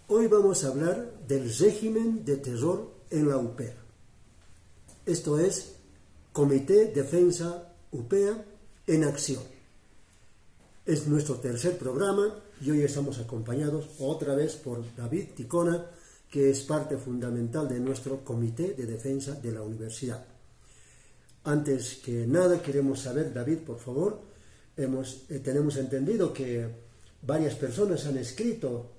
Hoy vamos a hablar del régimen de terror en la UPEA. Esto es Comité Defensa UPEA en acción. Es nuestro tercer programa y hoy estamos acompañados otra vez por David Ticona, que es parte fundamental de nuestro Comité de Defensa de la Universidad. Antes que nada queremos saber, David, por favor, tenemos entendido que varias personas han escrito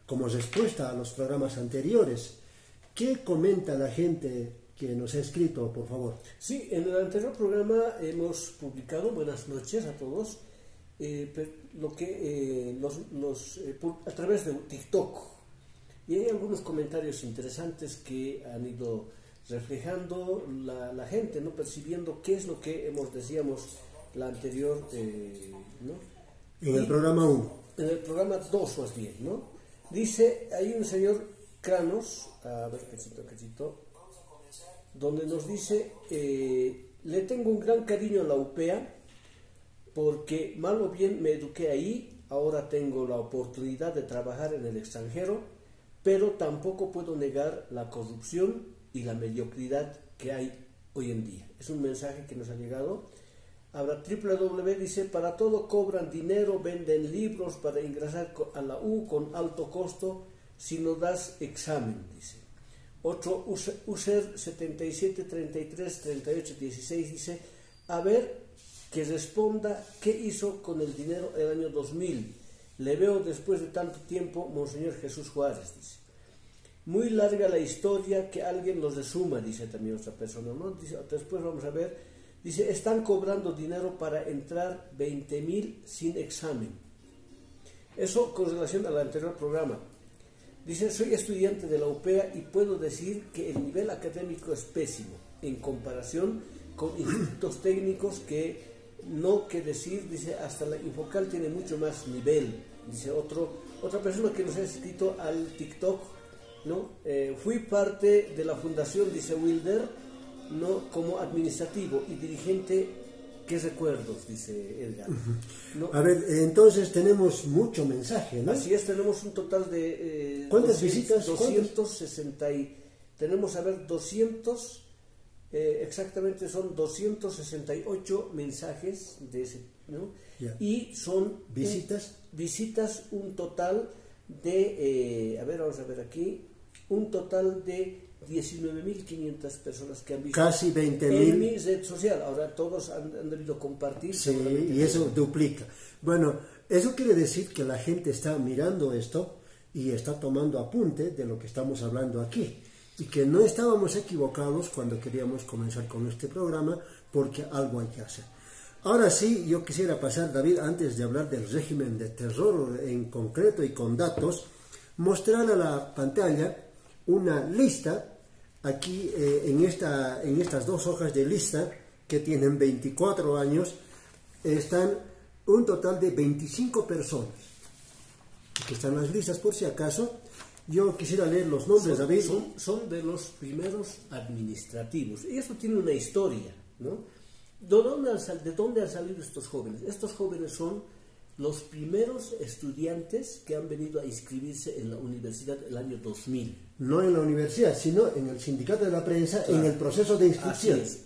como respuesta a los programas anteriores. ¿Qué comenta la gente que nos ha escrito, por favor? Sí, en el anterior programa hemos publicado, buenas noches a todos, a través de TikTok. Y hay algunos comentarios interesantes que han ido reflejando la gente, ¿no? Percibiendo qué es lo que decíamos la anterior, ¿no? En el programa 1. En el programa 2 más bien, ¿no? Dice, hay un señor Cranos, a ver, cachito, donde nos dice, le tengo un gran cariño a la UPEA, porque mal o bien me eduqué ahí, ahora tengo la oportunidad de trabajar en el extranjero, pero tampoco puedo negar la corrupción y la mediocridad que hay hoy en día. Es un mensaje que nos ha llegado. Ahora, dice, para todo cobran dinero, venden libros para ingresar a la U con alto costo si no das examen, dice. Otro, User 77 33 38 16, dice, a ver, que responda qué hizo con el dinero el año 2000. Le veo después de tanto tiempo, Monseñor Jesús Juárez, dice. Muy larga la historia, que alguien lo resuma, dice también otra persona, ¿no? Dice, después vamos a ver. Dice, están cobrando dinero para entrar 20,000 sin examen. Eso con relación al anterior programa. Dice, soy estudiante de la UPEA y puedo decir que el nivel académico es pésimo en comparación con institutos técnicos que no que decir, dice, hasta la Infocal tiene mucho más nivel. Dice otra persona que nos ha escrito al TikTok, ¿no? Fui parte de la fundación, dice Wilder, no como administrativo y dirigente. ¿Qué recuerdos? Dice Edgar. ¿No? A ver, entonces tenemos mucho mensaje, ¿no? Así es, tenemos un total de... ¿Cuántas visitas? 260 tenemos, a ver, 200, exactamente son 268 mensajes de ese, ¿no? Yeah. Y son... ¿Visitas? Visitas un total de, a ver, vamos a ver aquí, un total de 19.500 personas que han visto casi 20.000 en mi red social. Ahora todos han debido compartir. Sí, y eso duplica. Bueno, eso quiere decir que la gente está mirando esto y está tomando apunte de lo que estamos hablando aquí, y que no estábamos equivocados cuando queríamos comenzar con este programa, porque algo hay que hacer. Ahora sí, yo quisiera pasar, David, antes de hablar del régimen de terror en concreto y con datos, mostrar a la pantalla una lista. Aquí en estas dos hojas de lista, que tienen 24 años, están un total de 25 personas. Aquí están las listas, por si acaso. Yo quisiera leer los nombres, David. Son de los primeros administrativos. Y esto tiene una historia, ¿no? ¿De dónde han salido estos jóvenes? Estos jóvenes son los primeros estudiantes que han venido a inscribirse en la universidad el año 2000. No en la universidad, sino en el sindicato de la prensa, claro, en el proceso de inscripción. Así es,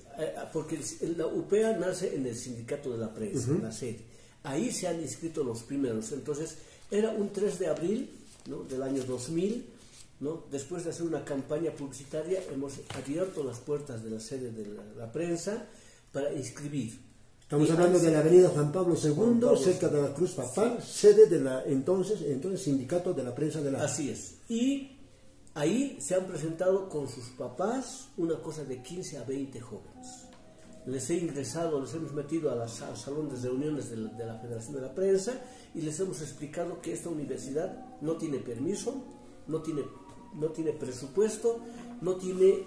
porque la UPEA nace en el sindicato de la prensa, en la sede. Ahí se han inscrito los primeros. Entonces, era un 3 de abril, ¿no?, del año 2000, ¿no? Después de hacer una campaña publicitaria, hemos abierto las puertas de la sede de la prensa para inscribir. Estamos hablando de la avenida Juan Pablo II, cerca de la Cruz Papal, sí, sede de la entonces sindicato de la prensa de la... Así es. Y ahí se han presentado con sus papás una cosa de 15 a 20 jóvenes. Les hemos metido al salón de reuniones de la Federación de la Prensa y les hemos explicado que esta universidad no tiene permiso, no tiene presupuesto, no tiene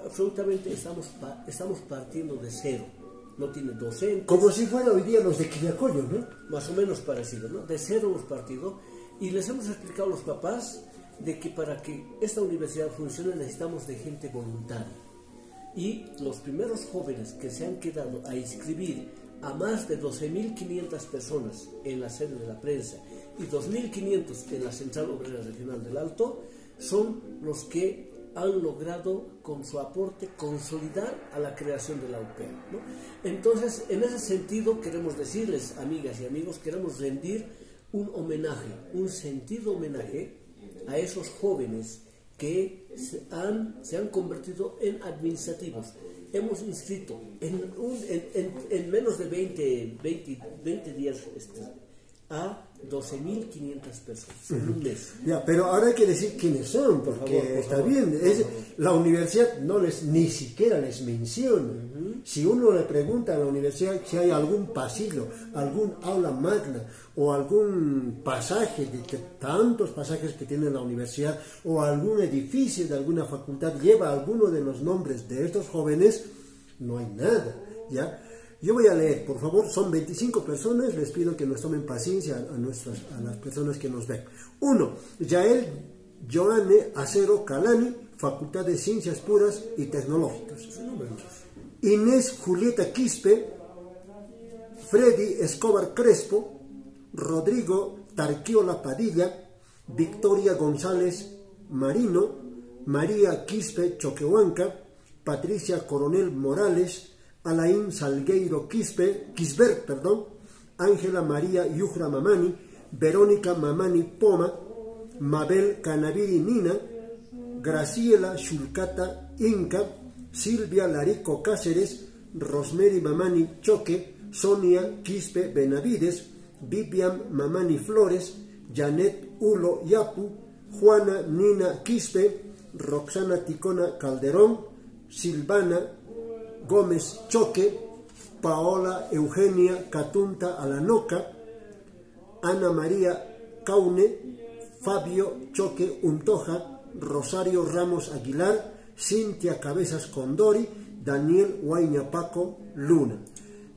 absolutamente, estamos partiendo de cero. No tiene docentes. Como si fuera hoy día los de Quillacollo, ¿no? Más o menos parecido, ¿no? De cero hemos partido y les hemos explicado a los papás de que para que esta universidad funcione necesitamos de gente voluntaria. Y los primeros jóvenes que se han quedado a inscribir a más de 12.500 personas en la sede de la prensa y 2.500 en la Central Obrera Regional del Alto, son los que han logrado con su aporte consolidar a la creación de la UPEA, ¿no? Entonces, en ese sentido queremos decirles, amigas y amigos, queremos rendir un homenaje, un sentido homenaje a esos jóvenes que se han convertido en administrativos. Hemos inscrito en menos de 20 días a 12.500 personas en un mes. Ya, pero ahora hay que decir quiénes son, porque por favor, bien. La universidad ni siquiera les menciona. Si uno le pregunta a la universidad si hay algún pasillo, algún aula magna o algún pasaje, de tantos pasajes que tiene la universidad, o algún edificio de alguna facultad lleva alguno de los nombres de estos jóvenes, no hay nada, ¿ya? Yo voy a leer, por favor, son 25 personas, les pido que nos tomen paciencia a las personas que nos ven. 1. Yael Joanne Acero Calani, Facultad de Ciencias Puras y Tecnológicas. Inés Julieta Quispe, Freddy Escobar Crespo, Rodrigo Tarquiola Padilla, Victoria González Marino, María Quispe Choquehuanca, Patricia Coronel Morales, Alain Salgueiro Quisbert, Ángela María Yujra Mamani, Verónica Mamani Poma, Mabel Canaviri Nina, Graciela Shulcata Inca, Silvia Larico Cáceres, Rosemary Mamani Choque, Sonia Quispe Benavides, Vivian Mamani Flores, Janet Ulo Yapu, Juana Nina Quispe, Roxana Ticona Calderón, Silvana Gómez Choque, Paola Eugenia Catunta Alanoca, Ana María Caune, Fabio Choque Untoja, Rosario Ramos Aguilar, Cintia Cabezas Condori, Daniel Huayñapaco Luna.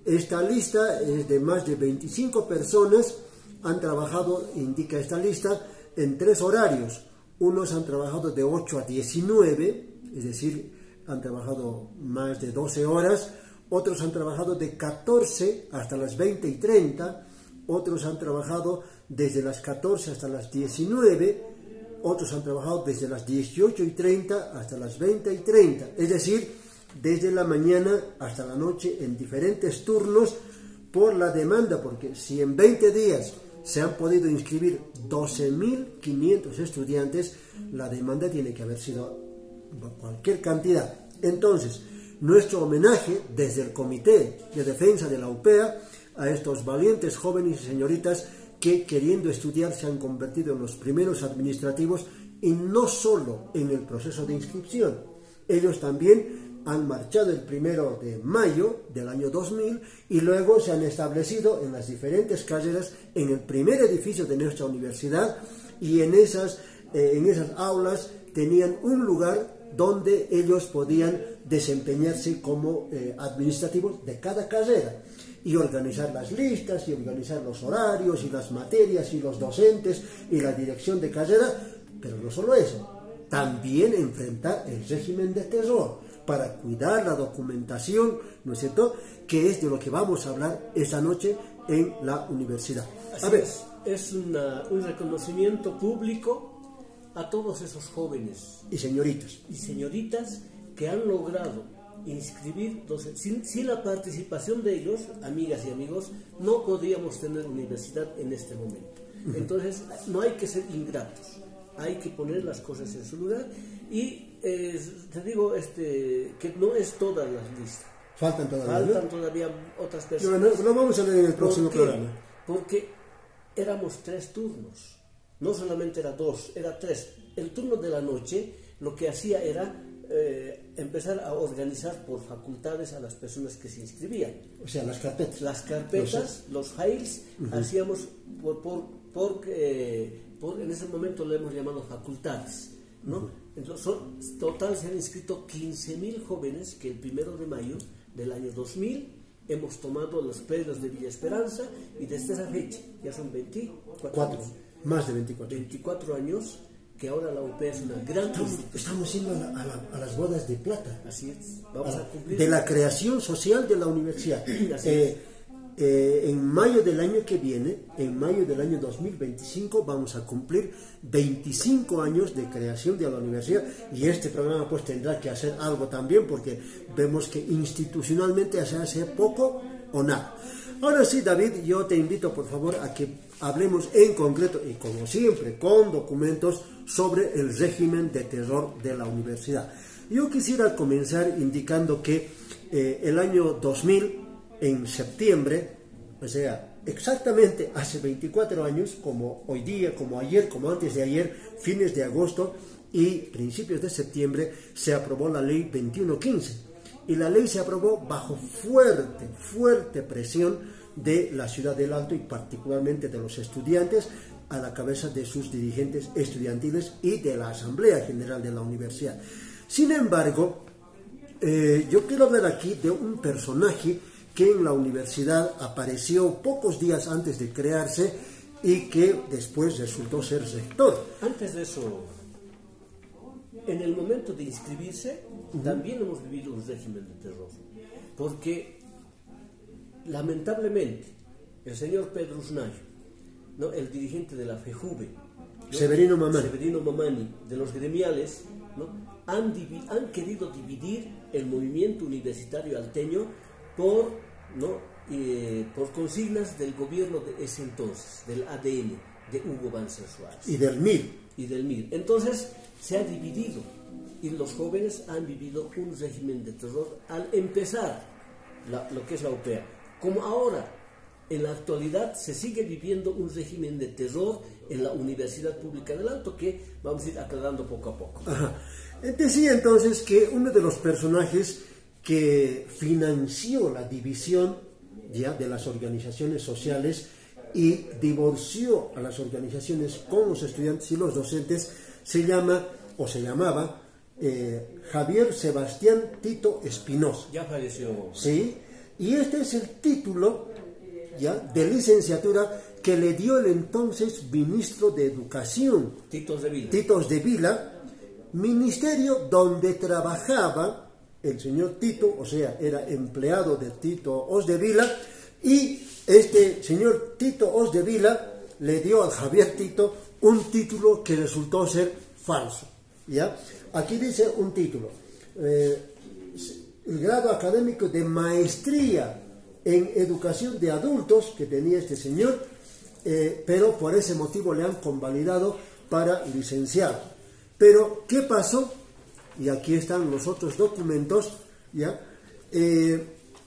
Esta lista es de más de 25 personas, han trabajado, indica esta lista, en 3 horarios. Unos han trabajado de 8 a 19, es decir, han trabajado más de 12 horas, otros han trabajado de 14 hasta las 20 y 30, otros han trabajado desde las 14 hasta las 19, otros han trabajado desde las 18 y 30 hasta las 20 y 30, es decir, desde la mañana hasta la noche en diferentes turnos por la demanda, porque si en 20 días se han podido inscribir 12.500 estudiantes, la demanda tiene que haber sido cualquier cantidad. Entonces, nuestro homenaje desde el Comité de Defensa de la UPEA a estos valientes jóvenes y señoritas que, queriendo estudiar, se han convertido en los primeros administrativos, y no solo en el proceso de inscripción. Ellos también han marchado el 1 de mayo del año 2000 y luego se han establecido en las diferentes carreras en el primer edificio de nuestra universidad, y en esas aulas tenían un lugar donde ellos podían desempeñarse como administrativos de cada carrera y organizar las listas y organizar los horarios y las materias y los docentes y la dirección de carrera. Pero no solo eso, también enfrentar el régimen de terror para cuidar la documentación, ¿no es cierto?, que es de lo que vamos a hablar esta noche en la universidad. A ver, es un reconocimiento público a todos esos jóvenes y señoritas que han logrado inscribir. Sin la participación de ellos, amigas y amigos, no podríamos tener universidad en este momento. Entonces, no hay que ser ingratos, hay que poner las cosas en su lugar. Y te digo que no es todas las listas. Faltan todavía otras personas. No, lo vamos a ver en el próximo programa. Porque éramos 3 turnos. No solamente era 2, era 3. El turno de la noche lo que hacía era empezar a organizar por facultades a las personas que se inscribían. O sea, las carpetas. Las carpetas, los files, hacíamos en ese momento lo hemos llamado facultades, ¿no? Entonces, total se han inscrito 15.000 jóvenes que el 1 de mayo del año 2000 hemos tomado los predios de Villa Esperanza, y desde esa fecha ya son 24 años. Más de 24. 24 años que ahora la UPEA es una gran... Estamos yendo a las bodas de plata. Así es. Vamos a cumplir. De la creación social de la universidad. en mayo del año que viene, en mayo del año 2025, vamos a cumplir 25 años de creación de la universidad, y este programa pues tendrá que hacer algo también, porque vemos que institucionalmente se hace poco o nada. Ahora sí, David, yo te invito por favor a que hablemos en concreto, y como siempre con documentos, sobre el régimen de terror de la universidad. Yo quisiera comenzar indicando que el año 2000, en septiembre, o sea, exactamente hace 24 años, como hoy día, como ayer, como antes de ayer, fines de agosto y principios de septiembre, se aprobó la ley 2115. Y la ley se aprobó bajo fuerte presión de la ciudad del Alto y particularmente de los estudiantes, a la cabeza de sus dirigentes estudiantiles y de la Asamblea General de la Universidad. Sin embargo, yo quiero hablar aquí de un personaje que en la universidad apareció pocos días antes de crearse y que después resultó ser rector. Antes de eso, en el momento de inscribirse, también hemos vivido un régimen de terror, porque lamentablemente el señor Pedro Usnayo, ¿no?, el dirigente de la FEJUVE, ¿no?, Severino Mamani, de los gremiales, ¿no?, han querido dividir el movimiento universitario alteño por consignas del gobierno de ese entonces, del ADN, de Hugo Banzer Suárez. Y del MIR. Entonces se ha dividido, y los jóvenes han vivido un régimen de terror al empezar lo que es la UPEA. Como ahora, en la actualidad, se sigue viviendo un régimen de terror en la Universidad Pública del Alto, que vamos a ir aclarando poco a poco. Ajá. Decía entonces que uno de los personajes que financió la división ya de las organizaciones sociales y divorció a las organizaciones con los estudiantes y los docentes se llamaba Javier Sebastián Tito Espinosa. Ya falleció. Sí, y este es el título ya de licenciatura que le dio el entonces ministro de Educación, Titos de Vila, ministerio donde trabajaba el señor Tito, o sea, era empleado de Tito Osdevila, y este señor Tito Osdevila le dio a Javier Tito un título que resultó ser falso, ¿ya? Aquí dice un título, el grado académico de maestría en educación de adultos que tenía este señor, pero por ese motivo le han convalidado para licenciado. Pero, ¿qué pasó? Y aquí están los otros documentos, ¿ya?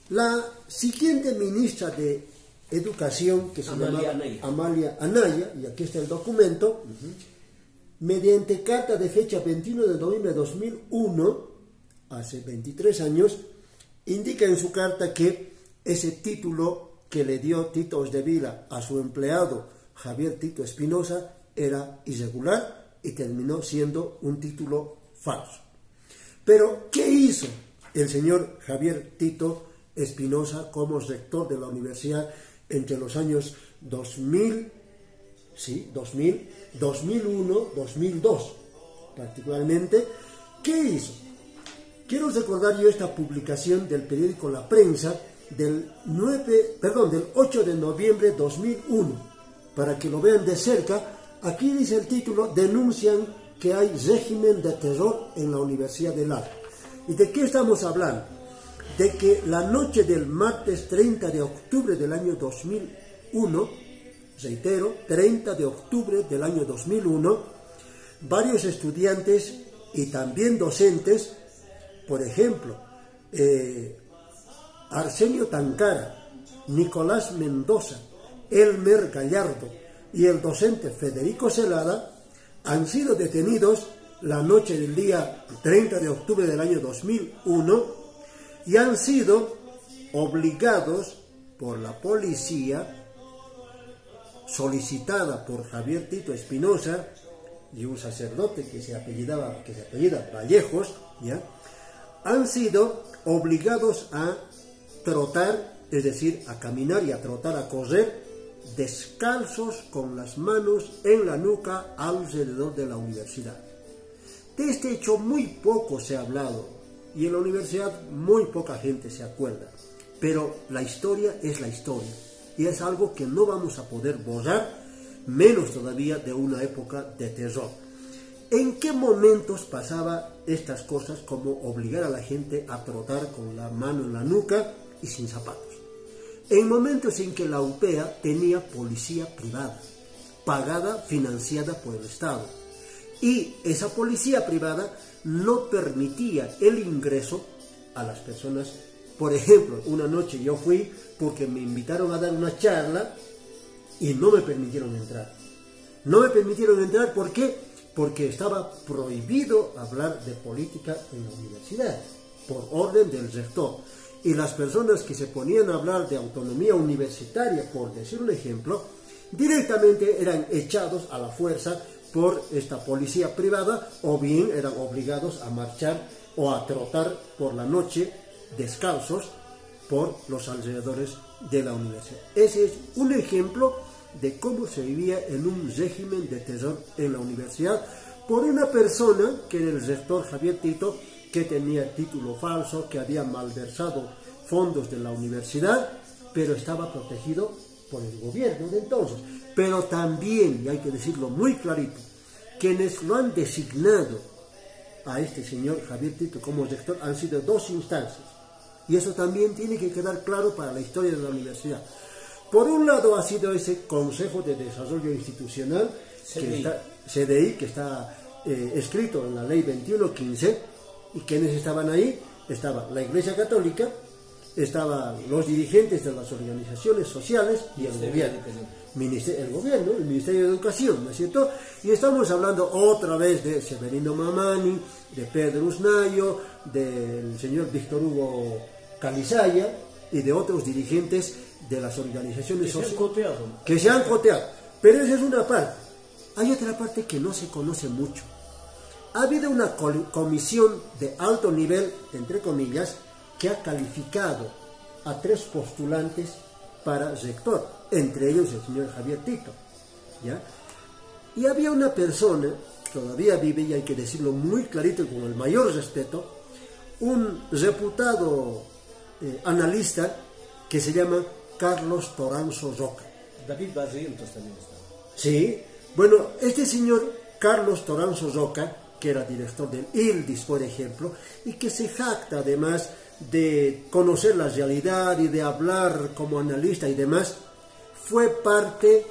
La siguiente ministra de Educación, que se llamaba Amalia Anaya, y aquí está el documento, mediante carta de fecha 21 de noviembre de 2001, hace 23 años, indica en su carta que ese título que le dio Tito Osdevila a su empleado Javier Tito Espinosa era irregular y terminó siendo un título falso. Pero, ¿qué hizo el señor Javier Tito Espinosa como rector de la universidad entre los años 2001, 2002, particularmente? ¿Qué hizo? Quiero recordar yo esta publicación del periódico La Prensa del 8 de noviembre de 2001, para que lo vean de cerca. Aquí dice el título: denuncian que hay régimen de terror en la Universidad del Alto. ¿Y de qué estamos hablando? De que la noche del martes 30 de octubre del año 2001, reitero, 30 de octubre del año 2001, varios estudiantes y también docentes, por ejemplo, Arsenio Tancara, Nicolás Mendoza, Elmer Gallardo y el docente Federico Celada, han sido detenidos la noche del día 30 de octubre del año 2001 y han sido obligados por la policía, solicitada por Javier Tito Espinosa y un sacerdote que se apellida Vallejos, ¿ya? Han sido obligados a trotar, es decir, a caminar y a trotar, a correr, descalzos con las manos en la nuca alrededor de la universidad. De este hecho muy poco se ha hablado y en la universidad muy poca gente se acuerda. pero la historia es la historia y es algo que no vamos a poder borrar, menos todavía de una época de terror. ¿En qué momentos pasaba estas cosas, como obligar a la gente a trotar con la mano en la nuca y sin zapatos? En momentos en que la UPEA tenía policía privada, pagada, financiada por el Estado, y esa policía privada no permitía el ingreso a las personas. Por ejemplo, una noche yo fui porque me invitaron a dar una charla y no me permitieron entrar. No me permitieron entrar, ¿por qué? Porque estaba prohibido hablar de política en la universidad, por orden del rector. Y las personas que se ponían a hablar de autonomía universitaria, por decir un ejemplo, directamente eran echados a la fuerza por esta policía privada, o bien eran obligados a marchar o a trotar por la noche descalzos por los alrededores de la universidad. Ese es un ejemplo de cómo se vivía en un régimen de terror en la universidad por una persona que era el rector Javier Tito, que tenía título falso, que había malversado fondos de la universidad, pero estaba protegido por el gobierno de entonces. Pero también, y hay que decirlo muy clarito, quienes lo han designado a este señor Javier Tito como rector han sido dos instancias, y eso también tiene que quedar claro para la historia de la universidad. Por un lado ha sido ese Consejo de Desarrollo Institucional, CDI, que está escrito en la Ley 2115, y quienes estaban ahí, estaba la Iglesia Católica, estaban los dirigentes de las organizaciones sociales y el gobierno. El Ministerio de Educación, ¿no es cierto? Y estamos hablando otra vez de Severino Mamani, de Pedro Usnayo, del señor Víctor Hugo Calizaya y de otros dirigentes de las organizaciones sociales que se han coteado. Pero esa es una parte. Hay otra parte que no se conoce mucho. Ha habido una comisión de alto nivel, entre comillas, que ha calificado a 3 postulantes para rector, entre ellos el señor Javier Tito, ¿ya? Y había una persona, todavía vive, y hay que decirlo muy clarito y con el mayor respeto, un reputado analista que se llama Carlos Toranzo Roca. David Barrientos también está. Sí, bueno, este señor Carlos Toranzo Roca, que era director del ILDIS, por ejemplo, y que se jacta además de conocer la realidad y de hablar como analista y demás, fue parte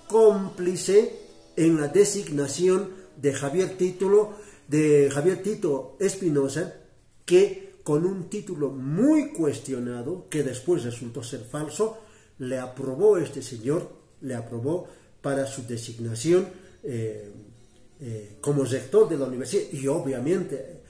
cómplice en la designación de Javier Tito Espinosa, que con un título muy cuestionado, que después resultó ser falso, le aprobó este señor, le aprobó para su designación como rector de la universidad. Y obviamente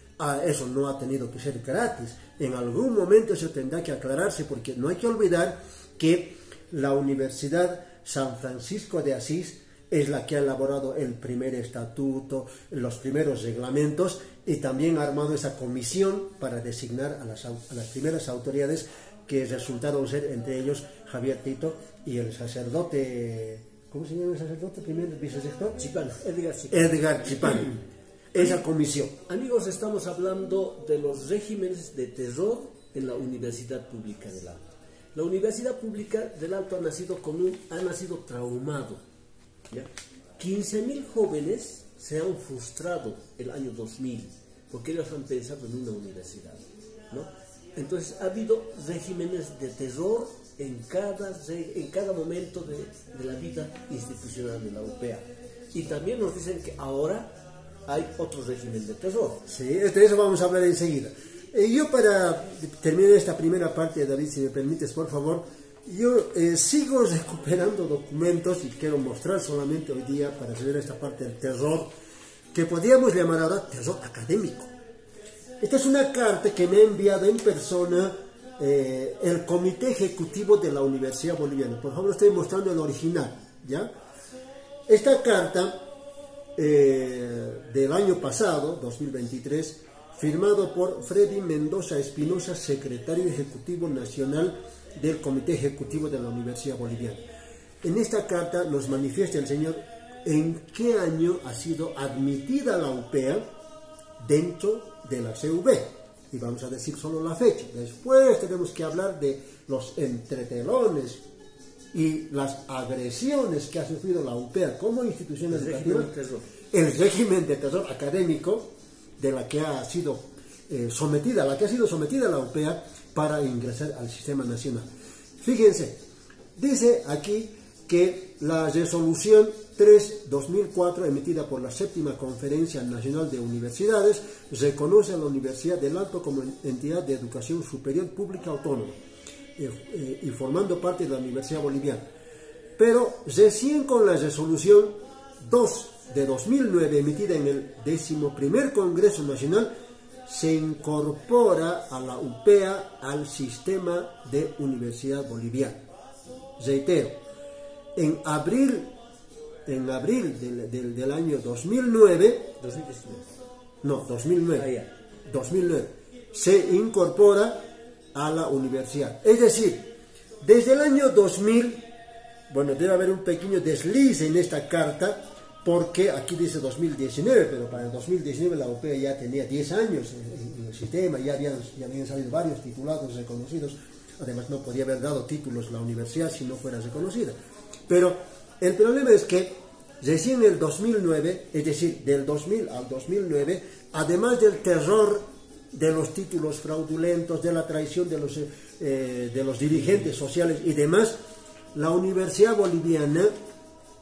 eso no ha tenido que ser gratis. En algún momento eso tendrá que aclararse, porque no hay que olvidar que la Universidad San Francisco de Asís es la que ha elaborado el primer estatuto, los primeros reglamentos, y también ha armado esa comisión para designar a las primeras autoridades, que resultaron ser entre ellos Javier Tito y el sacerdote, ¿cómo se llama el sacerdote? Primer vicerrector, Edgar Chipán. Esa comisión. Amigos, estamos hablando de los regímenes de terror en la Universidad Pública del Alto. La Universidad Pública del Alto ha nacido traumado, ¿ya? 15.000 jóvenes se han frustrado el año 2000 porque ellos han pensado en una universidad, ¿no? Entonces ha habido regímenes de terror en cada momento de la vida institucional de la UPEA. Y también nos dicen que ahora hay otro régimen de terror. Sí, de eso vamos a hablar enseguida. Yo, para terminar esta primera parte, David, si me permites, por favor, yo sigo recuperando documentos y quiero mostrar solamente hoy día, para hacer esta parte del terror, que podríamos llamar ahora terror académico. Esta es una carta que me ha enviado en persona el Comité Ejecutivo de la Universidad Boliviana. Por favor, estoy mostrando el original, ¿ya? Esta carta del año pasado, 2023, firmado por Freddy Mendoza Espinosa, secretario ejecutivo nacional del Comité Ejecutivo de la Universidad Boliviana. En esta carta nos manifiesta el señor en qué año ha sido admitida la UPEA dentro de la CV, y vamos a decir solo la fecha. Después tenemos que hablar de los entretelones y las agresiones que ha sufrido la UPEA como institución educativa, el régimen de terror académico de la que ha sido sometida la UPEA para ingresar al sistema nacional. Fíjense, dice aquí que la resolución 3/2004 emitida por la séptima Conferencia Nacional de Universidades reconoce a la Universidad del Alto como entidad de educación superior pública autónoma y formando parte de la Universidad Boliviana. Pero recién con la resolución 2 de 2009 emitida en el 11º Congreso Nacional se incorpora a la UPEA al sistema de universidad boliviana. Reitero, en abril del año 2009, 2009, se incorpora a la universidad. Es decir, desde el año 2000, bueno, debe haber un pequeño desliz en esta carta, porque aquí dice 2019, pero para el 2019 la UPEA ya tenía 10 años en el sistema, ya habían salido varios titulados reconocidos. Además, no podía haber dado títulos la universidad si no fuera reconocida. Pero el problema es que recién en el 2009, es decir, del 2000 al 2009, además del terror de los títulos fraudulentos, de la traición de los dirigentes sociales y demás, la Universidad Boliviana,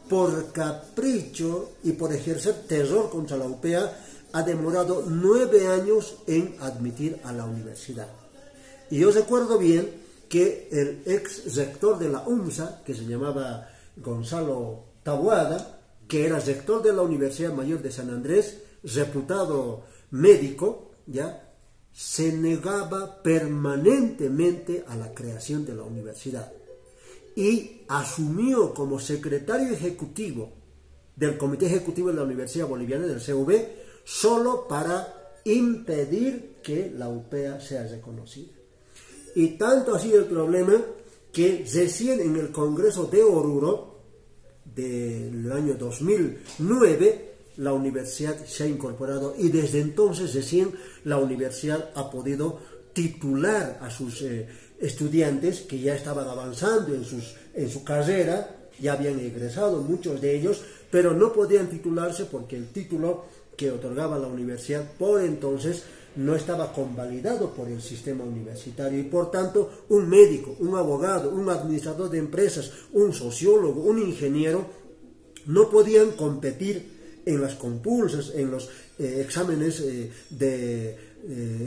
por capricho y por ejercer terror contra la UPEA, ha demorado 9 años en admitir a la universidad. Y yo recuerdo bien que el ex rector de la UMSA, que se llamaba Gonzalo Taboada, que era rector de la Universidad Mayor de San Andrés, reputado médico, ¿ya?, se negaba permanentemente a la creación de la universidad y asumió como secretario ejecutivo del Comité Ejecutivo de la Universidad Boliviana, del CV, solo para impedir que la UPEA sea reconocida. Y tanto ha sido el problema que recién en el Congreso de Oruro del año 2009 la universidad se ha incorporado, y desde entonces recién la universidad ha podido titular a sus estudiantes que ya estaban avanzando en su carrera, ya habían egresado muchos de ellos, pero no podían titularse porque el título que otorgaba la universidad por entonces no estaba convalidado por el sistema universitario, y por tanto un médico, un abogado, un administrador de empresas, un sociólogo, un ingeniero no podían competir en las compulsas, en los exámenes en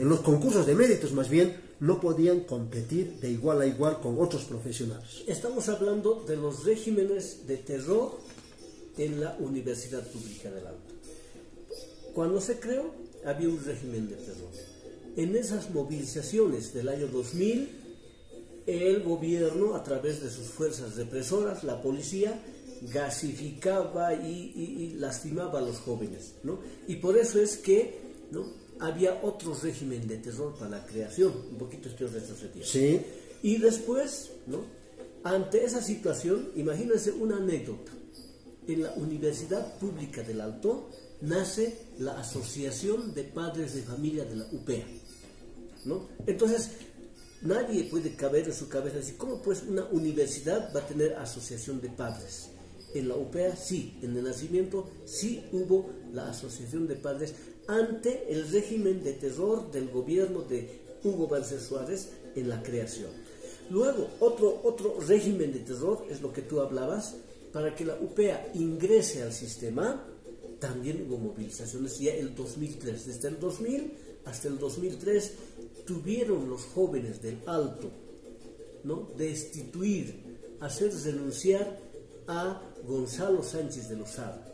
los concursos de méritos, más bien, no podían competir de igual a igual con otros profesionales. Estamos hablando de los regímenes de terror en la Universidad Pública del Alto. Cuando se creó, había un régimen de terror. En esas movilizaciones del año 2000, el gobierno, a través de sus fuerzas represoras, la policía, gasificaba y lastimaba a los jóvenes, ¿no? Y por eso es que, ¿no?, había otro régimen de terror para la creación. Un poquito estoy retrocediendo. Sí. Y después, ¿no?, ante esa situación, imagínense una anécdota. En la Universidad Pública del Alto nace la Asociación de Padres de Familia de la UPEA, ¿no? Entonces, nadie puede caber en su cabeza decir, ¿cómo pues una universidad va a tener asociación de padres? En la UPEA sí, en el nacimiento sí hubo la asociación de padres ante el régimen de terror del gobierno de Hugo Banzer Suárez en la creación. Luego, otro régimen de terror es lo que tú hablabas. Para que la UPEA ingrese al sistema, también hubo movilizaciones ya el 2003. Desde el 2000 hasta el 2003 tuvieron los jóvenes del Alto, ¿no?, destituir, hacer renunciar a Gonzalo Sánchez de Lozada,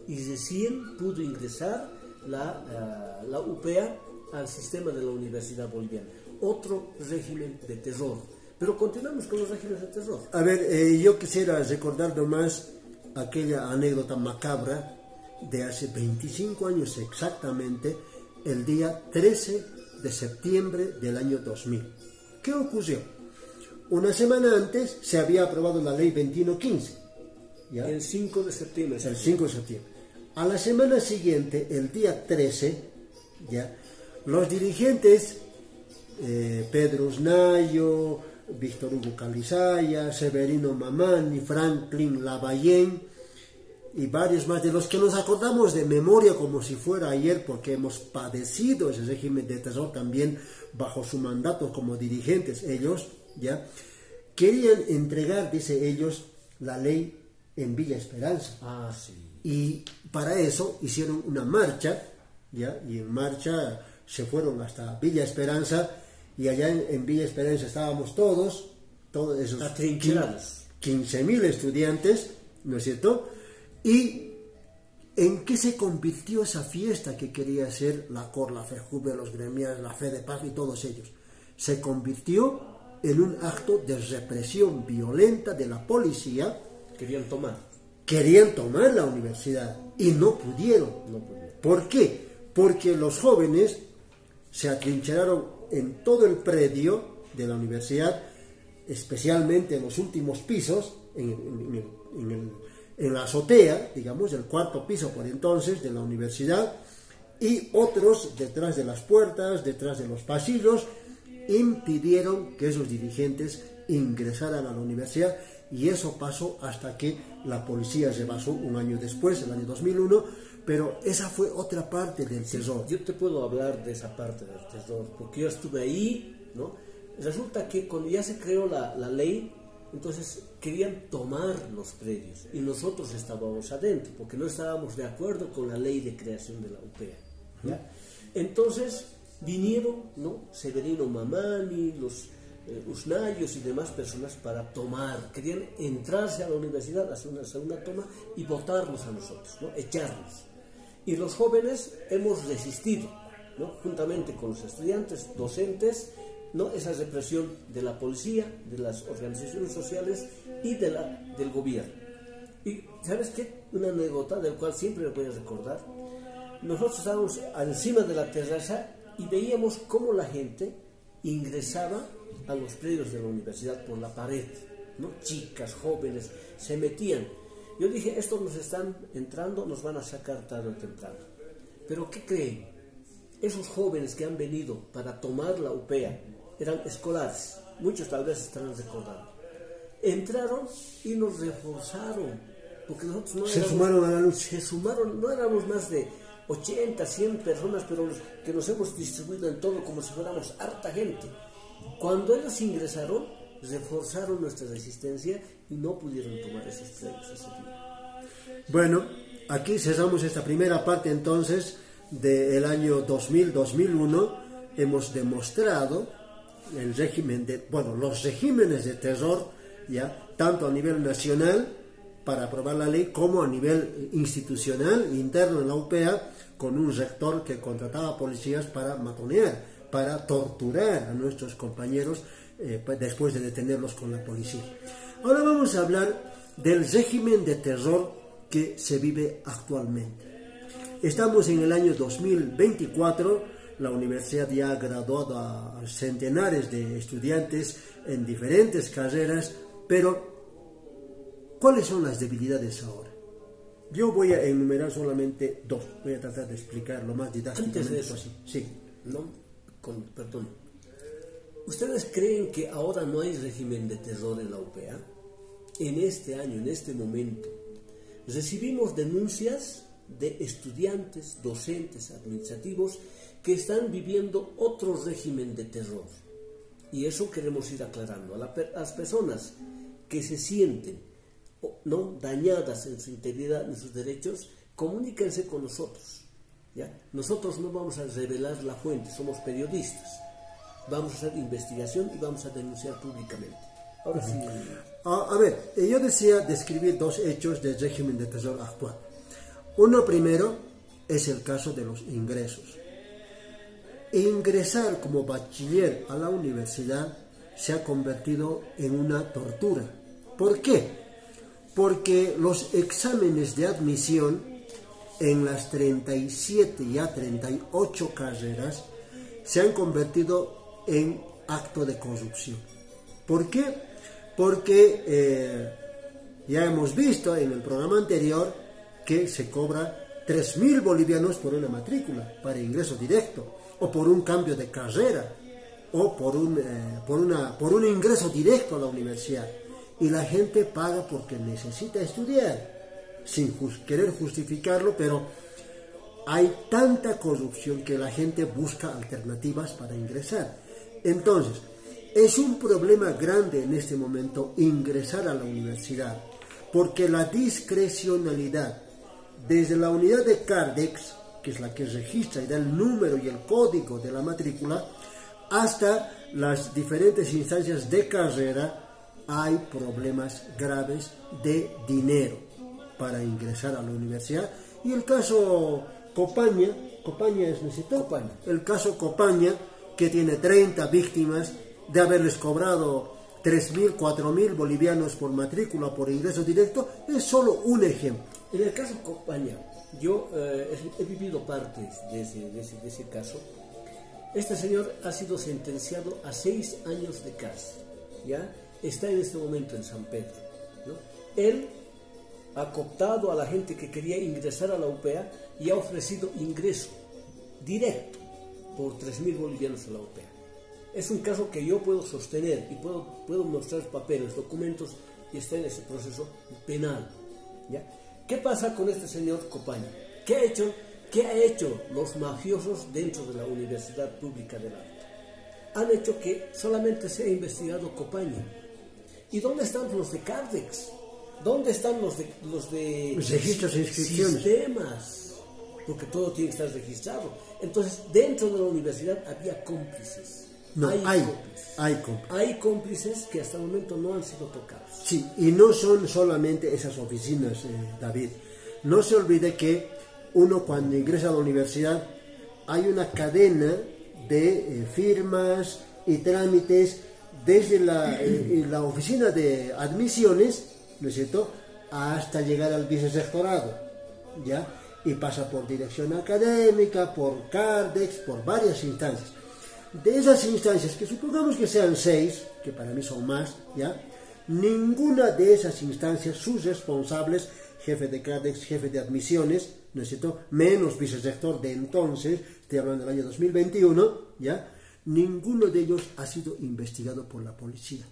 y recién pudo ingresar la UPEA al sistema de la Universidad Boliviana. Otro régimen de terror. Pero continuamos con los regímenes de terror. A ver, yo quisiera recordar nomás aquella anécdota macabra de hace 25 años exactamente, el día 13 de septiembre del año 2000. ¿Qué ocurrió? Una semana antes se había aprobado la ley 2115. ¿Ya? El 5 de septiembre. El 5 de septiembre. A la semana siguiente, el día 13, ¿ya?, los dirigentes Pedro Usnayo, Víctor Hugo Calizaya, Severino Mamani, Franklin Lavallén y varios más, de los que nos acordamos de memoria como si fuera ayer, porque hemos padecido ese régimen de terror también bajo su mandato como dirigentes. Ellos ya querían entregar, dice ellos, la ley en Villa Esperanza. Sí. Y para eso hicieron una marcha, ¿ya? Y en marcha se fueron hasta Villa Esperanza, y allá en Villa Esperanza estábamos todos esos atrincherados, 15.000 estudiantes, ¿no es cierto? ¿Y en qué se convirtió esa fiesta que quería ser la COR, la FEJUVE, los gremiales, la Fe de Paz y todos ellos? Se convirtió en un acto de represión violenta de la policía. Querían tomar la universidad y no pudieron. ¿Por qué? Porque los jóvenes se atrincheraron en todo el predio de la universidad, especialmente en los últimos pisos, en la azotea, digamos, el cuarto piso por entonces de la universidad, y otros detrás de las puertas, detrás de los pasillos, impidieron que esos dirigentes ingresaran a la universidad, y eso pasó hasta que la policía se basó un año después, el año 2001, pero esa fue otra parte del terror. Yo te puedo hablar de esa parte del terror, porque yo estuve ahí, ¿no? Resulta que cuando ya se creó la ley, entonces querían tomar los predios, y nosotros estábamos adentro, porque no estábamos de acuerdo con la ley de creación de la UPEA, ¿ya? Entonces vinieron, ¿no?, Severino Mamani, los Usnayos y demás personas para tomar, querían entrarse a la universidad, hacer una segunda toma y botarnos a nosotros, ¿no?, echarnos. Y los jóvenes hemos resistido, ¿no?, juntamente con los estudiantes, docentes, ¿no?, esa represión de la policía, de las organizaciones sociales y del gobierno. Y ¿sabes qué? Una anécdota del cual siempre me voy a recordar. Nosotros estábamos encima de la terraza y veíamos cómo la gente ingresaba a los predios de la universidad por la pared, ¿no? Chicas, jóvenes, se metían. Yo dije, estos nos están entrando, nos van a sacar tarde o temprano. Pero ¿qué creen? Esos jóvenes que han venido para tomar la UPEA eran escolares, muchos tal vez estarán recordando. Entraron y nos reforzaron, porque nosotros no se sumaron a la lucha. Se sumaron, no éramos más de 80, 100 personas, pero que nos hemos distribuido en todo como si fuéramos harta gente. Cuando ellos ingresaron, reforzaron nuestra resistencia y no pudieron tomar esos predios ese día. Bueno, aquí cerramos esta primera parte entonces del año 2000-2001. Hemos demostrado el régimen los regímenes de terror, ya tanto a nivel nacional para aprobar la ley como a nivel institucional interno en la UPEA, con un rector que contrataba policías para matonear, para torturar a nuestros compañeros después de detenerlos con la policía. Ahora vamos a hablar del régimen de terror que se vive actualmente. Estamos en el año 2024, la universidad ya ha graduado a centenares de estudiantes en diferentes carreras, pero ¿cuáles son las debilidades ahora? Yo voy a enumerar solamente dos, voy a tratar de explicar lo más didácticamente Antes de eso, posible. Sí. Perdón. ¿Ustedes creen que ahora no hay régimen de terror en la UPEA? En este año, en este momento, recibimos denuncias de estudiantes, docentes, administrativos que están viviendo otro régimen de terror. Y eso queremos ir aclarando. A las personas que se sienten, ¿no?, dañadas en su integridad, en sus derechos, comuníquense con nosotros, ¿ya? Nosotros no vamos a revelar la fuente, somos periodistas. Vamos a hacer investigación y vamos a denunciar públicamente. Ahora sí. A ver, yo decía describir dos hechos del régimen de terror actual. Uno primero es el caso de los ingresos. Ingresar como bachiller a la universidad se ha convertido en una tortura. ¿Por qué? Porque los exámenes de admisión en las 37 y ya 38 carreras se han convertido en acto de corrupción. ¿Por qué? Porque ya hemos visto en el programa anterior que se cobra 3.000 bolivianos por una matrícula para ingreso directo, o por un cambio de carrera, o por un ingreso directo a la universidad. Y la gente paga porque necesita estudiar, sin querer justificarlo, pero hay tanta corrupción que la gente busca alternativas para ingresar. Entonces, es un problema grande en este momento ingresar a la universidad, porque la discrecionalidad, desde la unidad de Cardex, que es la que registra y da el número y el código de la matrícula, hasta las diferentes instancias de carrera, hay problemas graves de dinero para ingresar a la universidad. Y el caso Copaña es, ¿necesito? Copaña. El caso Copaña, que tiene 30 víctimas de haberles cobrado 3.000, 4.000 bolivianos por matrícula, por ingreso directo, es solo un ejemplo. En el caso Copaña, yo he vivido partes de ese caso. Este señor ha sido sentenciado a 6 años de cárcel, ¿ya? Está en este momento en San Pedro, ¿no? Él ha cooptado a la gente que quería ingresar a la UPA y ha ofrecido ingreso directo por 3.000 bolivianos a la UPA. Es un caso que yo puedo sostener y puedo mostrar papeles, documentos, y está en ese proceso penal, ¿ya? ¿Qué pasa con este señor Copaña? ¿Qué ha hecho los mafiosos dentro de la Universidad Pública del Alto? Han hecho que solamente se ha investigado Copaña. ¿Y dónde están los de Cardex? ¿Dónde están los de registros e inscripciones? Sistemas, porque todo tiene que estar registrado. Entonces, dentro de la universidad había cómplices. No, Hay cómplices que hasta el momento no han sido tocados. Sí, y no son solamente esas oficinas, David. No se olvide que uno cuando ingresa a la universidad hay una cadena de firmas y trámites desde la oficina de admisiones, ¿no es cierto?, hasta llegar al vicerrectorado, ¿ya? Y pasa por dirección académica, por Cardex, por varias instancias. De esas instancias, que supongamos que sean 6, que para mí son más, ¿ya? Ninguna de esas instancias, sus responsables, jefe de Cardex, jefe de admisiones, ¿no es cierto?, menos vicerrector de entonces, estoy hablando del año 2021, ¿ya?, ninguno de ellos ha sido investigado por la policía.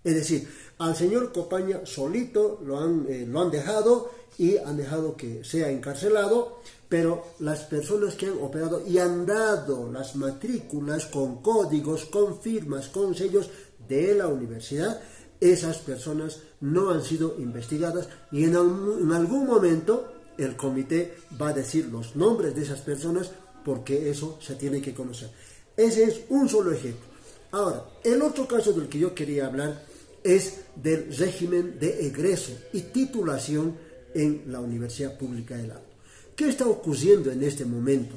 Es decir, al señor Copaña solito lo han dejado y han dejado que sea encarcelado, pero las personas que han operado y han dado las matrículas con códigos, con firmas, con sellos de la universidad, esas personas no han sido investigadas y en algún momento el comité va a decir los nombres de esas personas porque eso se tiene que conocer. Ese es un solo ejemplo. Ahora, el otro caso del que yo quería hablar es del régimen de egreso y titulación en la Universidad Pública del Alto. ¿Qué está ocurriendo en este momento?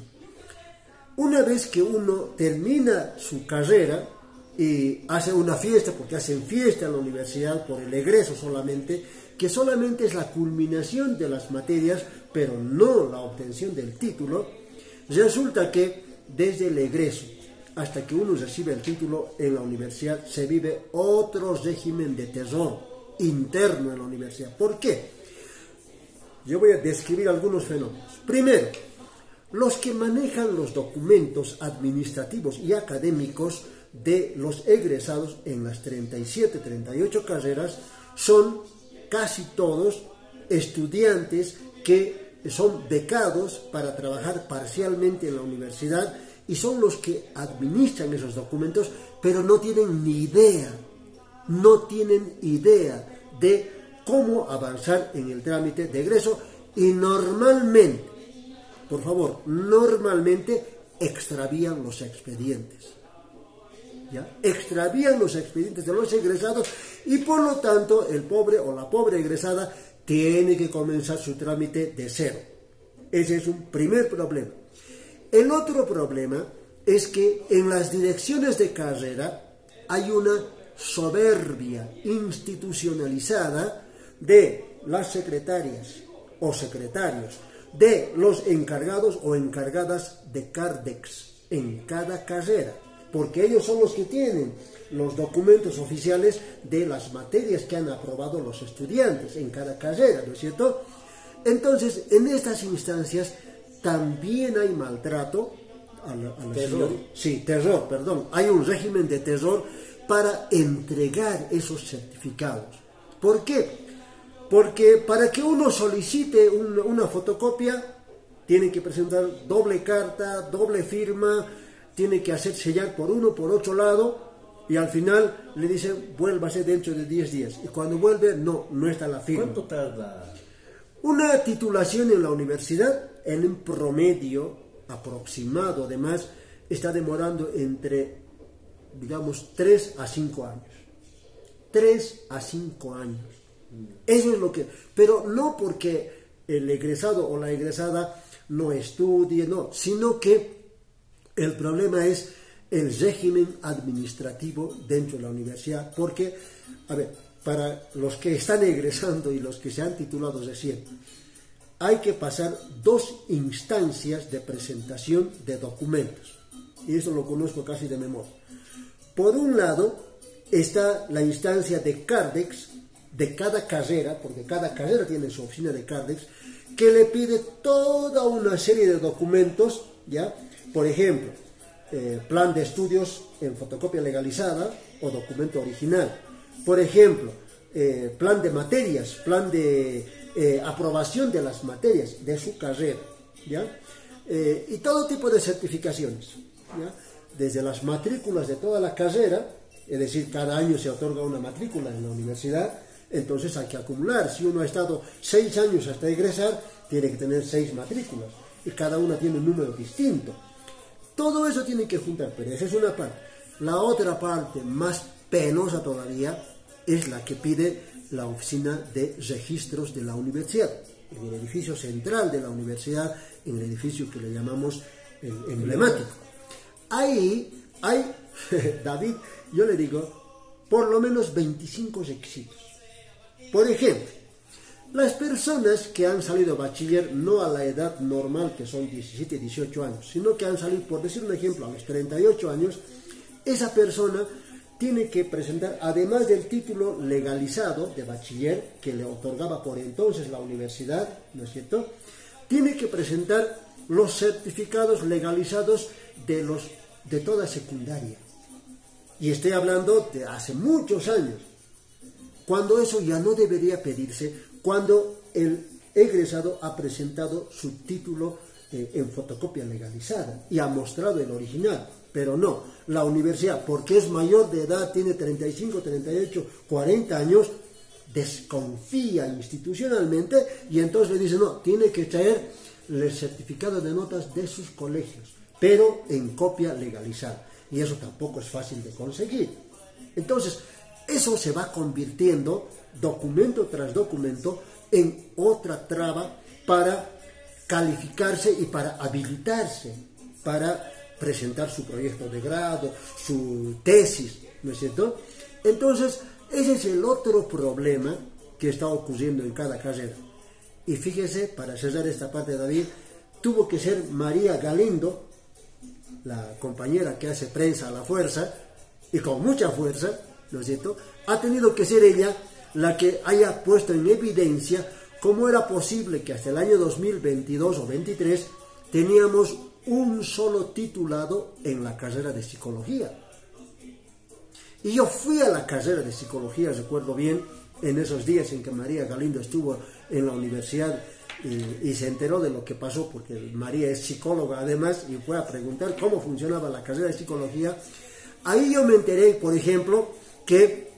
Una vez que uno termina su carrera y hace una fiesta, porque hacen fiesta en la universidad por el egreso solamente, que solamente es la culminación de las materias, pero no la obtención del título, resulta que desde el egreso hasta que uno recibe el título en la universidad se vive otro régimen de terror interno en la universidad. ¿Por qué? Yo voy a describir algunos fenómenos. Primero, los que manejan los documentos administrativos y académicos de los egresados en las 37, 38 carreras son casi todos estudiantes que son becados para trabajar parcialmente en la universidad y son los que administran esos documentos, pero no tienen ni idea, de cómo avanzar en el trámite de egreso y normalmente, por favor, extravían los expedientes. ¿Ya? Extravían los expedientes de los egresados y por lo tanto el pobre o la pobre egresada tiene que comenzar su trámite de cero. Ese es un primer problema. El otro problema es que en las direcciones de carrera hay una soberbia institucionalizada de las secretarias o secretarios, de los encargados o encargadas de Cardex en cada carrera, porque ellos son los que tienen los documentos oficiales de las materias que han aprobado los estudiantes en cada carrera, ¿no es cierto? Entonces, en estas instancias también hay maltrato, Terror. Sí, terror, perdón. Hay un régimen de terror para entregar esos certificados. ¿Por qué? Porque para que uno solicite una fotocopia, tiene que presentar doble carta, doble firma, tiene que hacer sellar por uno, por otro lado, y al final le dicen, vuélvase dentro de 10 días. Y cuando vuelve, no está la firma. ¿Cuánto tarda? Una titulación en la universidad, en un promedio aproximado, además, está demorando entre, digamos, 3 a 5 años. 3 a 5 años. Eso es lo que... Pero no porque el egresado o la egresada no estudie, no, sino que el problema es el régimen administrativo dentro de la universidad, porque, a ver, para los que están egresando y los que se han titulado recién, hay que pasar 2 instancias de presentación de documentos, y eso lo conozco casi de memoria. Por un lado está la instancia de Cardex, de cada carrera, porque cada carrera tiene su oficina de Cardex, que le pide toda una serie de documentos, ¿ya? Por ejemplo, plan de estudios en fotocopia legalizada o documento original. Por ejemplo, plan de materias, plan de aprobación de las materias de su carrera, ¿ya? Y todo tipo de certificaciones, ¿ya? Desde las matrículas de toda la carrera, es decir, cada año se otorga una matrícula en la universidad, entonces hay que acumular. Si uno ha estado 6 años hasta egresar, tiene que tener 6 matrículas, y cada una tiene un número distinto. Todo eso tiene que juntar, pero esa es una parte. La otra parte, más penosa todavía, es la que pide la oficina de registros de la universidad, en el edificio central de la universidad, en el edificio que le llamamos el emblemático. Ahí hay, David, yo le digo, por lo menos 25 requisitos. Por ejemplo, las personas que han salido bachiller no a la edad normal, que son 17, 18 años, sino que han salido, por decir un ejemplo, a los 38 años, esa persona tiene que presentar, además del título legalizado de bachiller que le otorgaba por entonces la universidad, ¿no es cierto?, tiene que presentar los certificados legalizados de toda secundaria. Y estoy hablando de hace muchos años, cuando eso ya no debería pedirse, cuando el egresado ha presentado su título en fotocopia legalizada y ha mostrado el original. Pero no, la universidad, porque es mayor de edad, tiene 35, 38, 40 años, desconfía institucionalmente y entonces le dice, no, tiene que traer el certificado de notas de sus colegios, pero en copia legalizada. Y eso tampoco es fácil de conseguir. Entonces, eso se va convirtiendo, documento tras documento, en otra traba para calificarse y para habilitarse, para presentar su proyecto de grado, su tesis, ¿no es cierto? Entonces, ese es el otro problema que está ocurriendo en cada carrera. Y fíjese, para cerrar esta parte, David, tuvo que ser María Galindo, la compañera que hace prensa a la fuerza, y con mucha fuerza, ¿no es cierto?, ha tenido que ser ella la que haya puesto en evidencia cómo era posible que hasta el año 2022 o 23 teníamos un solo titulado en la carrera de psicología. Y yo fui a la carrera de psicología, recuerdo bien, en esos días en que María Galindo estuvo en la universidad y se enteró de lo que pasó, porque María es psicóloga además, y fue a preguntar cómo funcionaba la carrera de psicología. Ahí yo me enteré, por ejemplo, que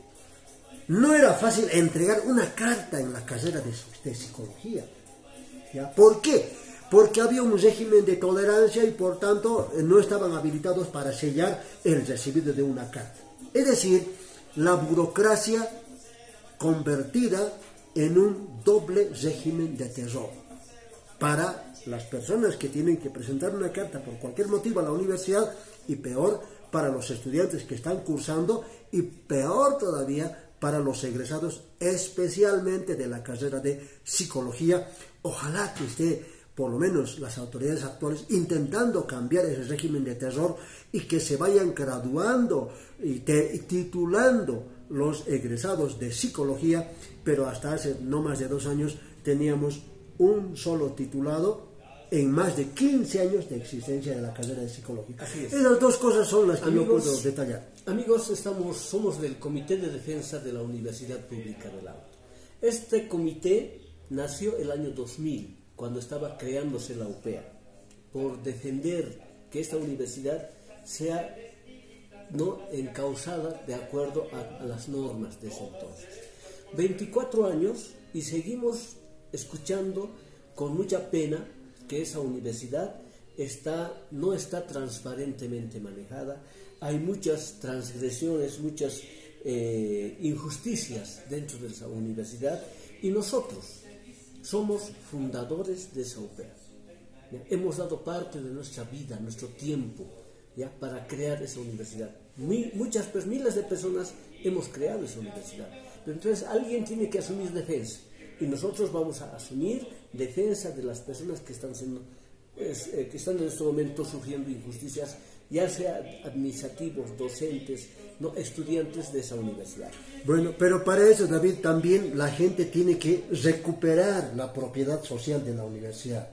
no era fácil entregar una carta en la carrera de psicología. ¿Ya? ¿Por qué? Porque había un régimen de tolerancia y por tanto no estaban habilitados para sellar el recibido de una carta. Es decir, la burocracia convertida en un doble régimen de terror para las personas que tienen que presentar una carta por cualquier motivo a la universidad, y peor para los estudiantes que están cursando, y peor todavía para los egresados, especialmente de la carrera de psicología. Ojalá que esté, por lo menos las autoridades actuales, intentando cambiar ese régimen de terror y que se vayan graduando y titulando los egresados de psicología, pero hasta hace no más de 2 años teníamos un solo titulado en más de 15 años de existencia de la carrera de psicología. Así es. Esas dos cosas son las que Amigos, yo puedo detallar. Amigos, somos del Comité de Defensa de la Universidad Pública del Auto. Este comité nació el año 2000, cuando estaba creándose la UPEA, por defender que esta universidad sea no encauzada de acuerdo a las normas de ese entonces. 24 años y seguimos escuchando con mucha pena que esa universidad no está transparentemente manejada. Hay muchas transgresiones, muchas injusticias dentro de esa universidad, y nosotros somos fundadores de esa UPEA. ¿Ya? Hemos dado parte de nuestra vida, nuestro tiempo, ¿ya?, para crear esa universidad. Miles de personas hemos creado esa universidad, pero entonces alguien tiene que asumir defensa, y nosotros vamos a asumir defensa de las personas que están en este momento sufriendo injusticias, ya sea administrativos, docentes, no estudiantes de esa universidad. Bueno, pero para eso, David, también la gente tiene que recuperar la propiedad social de la universidad.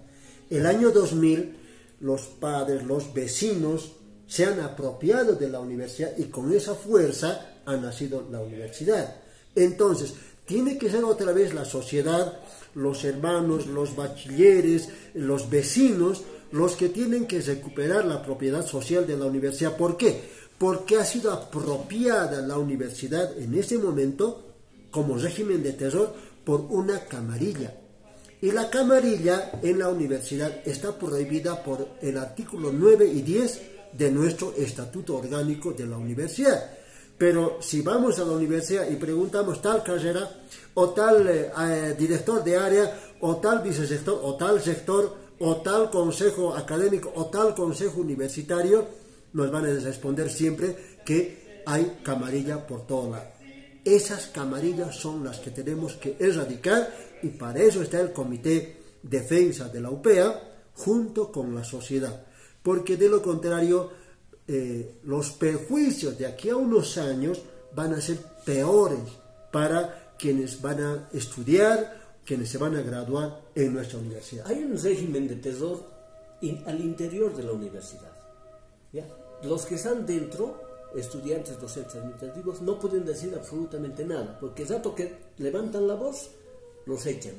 El año 2000, los padres, los vecinos se han apropiado de la universidad, y con esa fuerza ha nacido la universidad. Entonces, tiene que ser otra vez la sociedad, los hermanos, los bachilleres, los vecinos, los que tienen que recuperar la propiedad social de la universidad. ¿Por qué? Porque ha sido apropiada la universidad en ese momento, como régimen de terror, por una camarilla. Y la camarilla en la universidad está prohibida por el artículo 9 y 10 de nuestro Estatuto Orgánico de la Universidad. Pero si vamos a la universidad y preguntamos tal carrera, o tal director de área, o tal vicesector, o tal sector, o tal consejo académico, o tal consejo universitario, nos van a responder siempre que hay camarilla por todo lado. Esas camarillas son las que tenemos que erradicar, y para eso está el Comité Defensa de la UPEA junto con la sociedad, porque de lo contrario los perjuicios de aquí a unos años van a ser peores para quienes van a estudiar, quienes se van a graduar en nuestra universidad. Hay un régimen de terror al interior de la universidad, ¿ya? Los que están dentro, estudiantes, docentes, administrativos, no pueden decir absolutamente nada, porque el rato que levantan la voz, los echan,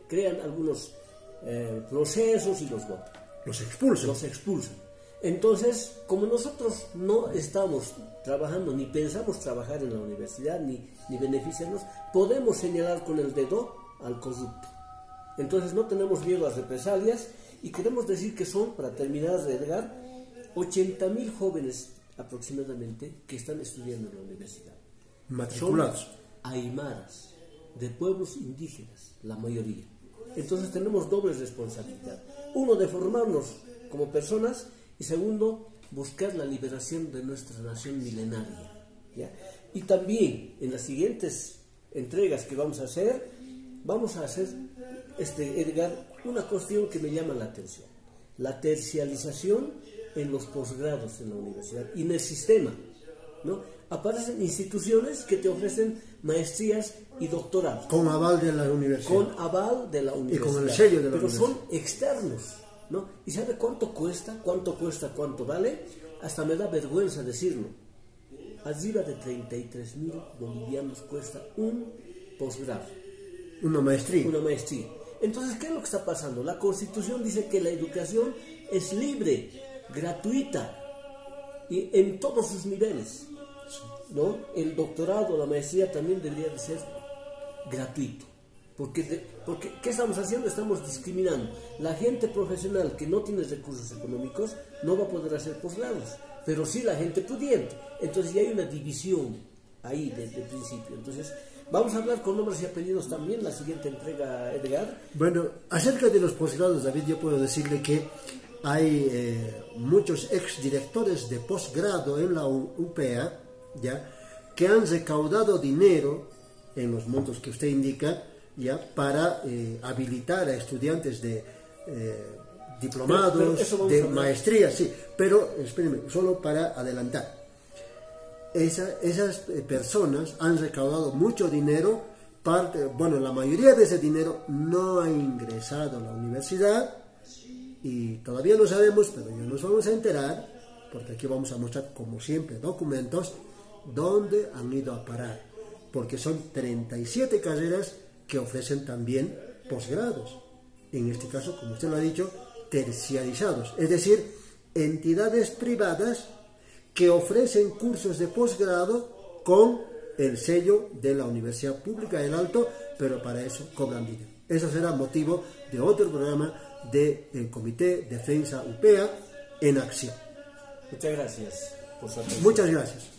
crean algunos procesos y los votan. Los expulsan. Los expulsan. Entonces, como nosotros no estamos trabajando, ni pensamos trabajar en la universidad, ni beneficiarnos, podemos señalar con el dedo al corrupto. Entonces no tenemos miedo a represalias, y queremos decir que son, para terminar de Edgar, 80.000 jóvenes aproximadamente que están estudiando en la universidad. Matriculados. Son aymaras, de pueblos indígenas, la mayoría. Entonces tenemos doble responsabilidad. Uno, de formarnos como personas, y segundo, buscar la liberación de nuestra nación milenaria, ¿ya? Y también en las siguientes entregas que vamos a hacer, Edgar, una cuestión que me llama la atención: la tercialización en los posgrados en la universidad y en el sistema, ¿no? Aparecen instituciones que te ofrecen maestrías y doctorados. Con aval de la universidad. Con aval de la universidad. Y con el sello de la Pero universidad. son externos, ¿no? ¿Y sabe cuánto cuesta? ¿Cuánto vale? Hasta me da vergüenza decirlo. Arriba de 33.000 bolivianos cuesta un posgrado. Una maestría. Una maestría. Entonces, ¿qué es lo que está pasando? La Constitución dice que la educación es libre, gratuita, y en todos sus niveles, ¿no? El doctorado, la maestría también debería de ser gratuito. Porque ¿qué estamos haciendo? Estamos discriminando. La gente profesional que no tiene recursos económicos no va a poder hacer posgrados, pero sí la gente pudiente. Entonces ya hay una división ahí desde el principio. Entonces vamos a hablar con nombres y apellidos también la siguiente entrega, Edgar. Bueno, acerca de los posgrados, David, yo puedo decirle que hay muchos exdirectores de posgrado en la UPEA, ¿ya?, que han recaudado dinero en los montos que usted indica, ya, para habilitar a estudiantes de diplomados, de maestría, sí, pero espérenme, solo para adelantar. Esas personas han recaudado mucho dinero, la mayoría de ese dinero no ha ingresado a la universidad, y todavía no sabemos, pero ya nos vamos a enterar, porque aquí vamos a mostrar, como siempre, documentos, dónde han ido a parar, porque son 37 carreras que ofrecen también posgrados, en este caso, como usted lo ha dicho, terciarizados, es decir, entidades privadas que ofrecen cursos de posgrado con el sello de la Universidad Pública del Alto, pero para eso cobran dinero. Eso será motivo de otro programa del Comité Defensa UPEA en Acción. Muchas gracias por su atención. Muchas gracias.